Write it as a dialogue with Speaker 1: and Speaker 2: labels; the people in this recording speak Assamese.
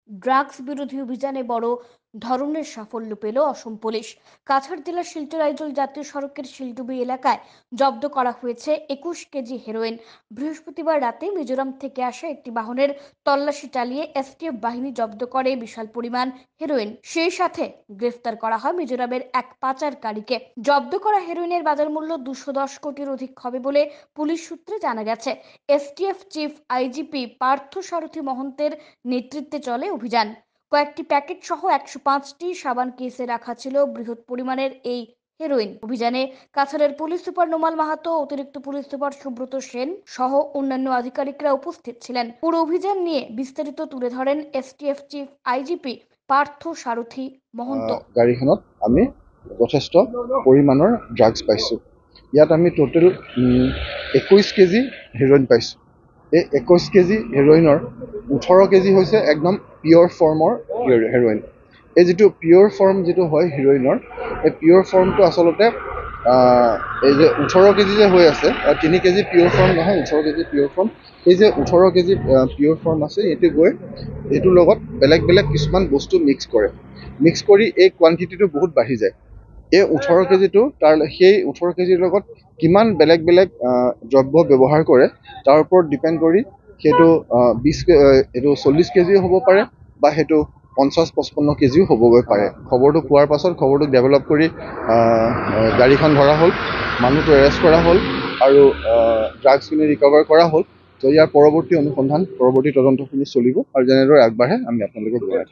Speaker 1: ড্রাগস বিরোধী অভিযানে বড় ধরনের সাফল্য পেল অসম পুলিশ। কাছাড় জেলার শিলচর আইজল জাতীয় সড়কের শিলডুবি এলাকায় জব্দ করা হয়েছে 21 কেজি হেরোইন। বৃহস্পতিবার রাতে মিজোরাম থেকে আসা একটি বাহনের তল্লাশি চালিয়ে এসটিএফ বাহিনী জব্দ করে বিশাল পরিমাণ হেরোইন। সেই সাথে গ্রেফতার করা হয় মিজোরামের এক পাচারকারীকে। জব্দ করা হেরোইনের বাজার মূল্য 210 কোটির অধিক হবে বলে পুলিশ সূত্রে জানা গেছে। এসটিএফ চিফ আইজিপি পার্থ সারথী মহন্তের নেতৃত্বে চলে অভিযান। কয়েকটি প্যাকেট সহ 105টি সাবান কেসে রাখা ছিল বৃহৎ পরিমাণের এই হেরোইন। অভিযানে কাছাড়ের পুলিশ সুপার নোমাল মাহাতো, অতিরিক্ত পুলিশ সুপার সুব্রত সেন সহ অন্যান্য আধিকারিকরা উপস্থিত ছিলেন। পুরো অভিযান নিয়ে বিস্তারিত তুলে ধরেন এসটিএফ চিফ আইজিপি পার্থ সারথী মহন্ত।
Speaker 2: গাড়ীখনত আমি যথেষ্ট পৰিমাণৰ ড্ৰাগছ পাইছোঁ। ইয়াত আমি টোটেল 21 কেজি হেৰইন পাইছোঁ। এই 21 কেজি হেৰইনৰ 18 কেজি হৈছে একদম পিয়ৰ ফৰ্মৰ হেৰইন। এই যিটো পিয়ৰ ফৰ্ম যিটো হয় হেৰইনৰ, এই পিয়ৰ ফৰ্মটো আচলতে এই যে 18 কেজি যে হৈ আছে, 3 কেজি পিয়ৰ ফৰ্ম নহয়, 18 কেজি পিয়ৰ ফৰ্ম। এই যে 18 কেজি পিয়ৰ ফৰ্ম আছে, এইটো গৈ এইটোৰ লগত বেলেগ বেলেগ কিছুমান বস্তু মিক্স কৰে। মিক্স কৰি এই কোৱান্টিটিটো বহুত বাঢ়ি যায়। এই 18 কেজিটো সেই 18 কেজিৰ লগত কিমান বেলেগ বেলেগ দ্ৰব্য ব্যৱহাৰ কৰে তাৰ ওপৰত ডিপেণ্ড কৰি সেইটো 40 কেজিও হ'ব পাৰে বা সেইটো 50-55 কেজিও হ'বগৈ পাৰে। খবৰটো পোৱাৰ পাছত খবৰটো ডেভেলপ কৰি গাড়ীখন ধৰা হ'ল, মানুহটো এৰেষ্ট কৰা হ'ল আৰু ড্ৰাগছখিনি ৰিকভাৰ কৰা হ'ল। তো ইয়াৰ পৰৱৰ্তী অনুসন্ধান, পৰৱৰ্তী তদন্তখিনি চলিব আৰু যেনেদৰে আগবাঢ়ে আমি আপোনালোকক জনাই থাকিম।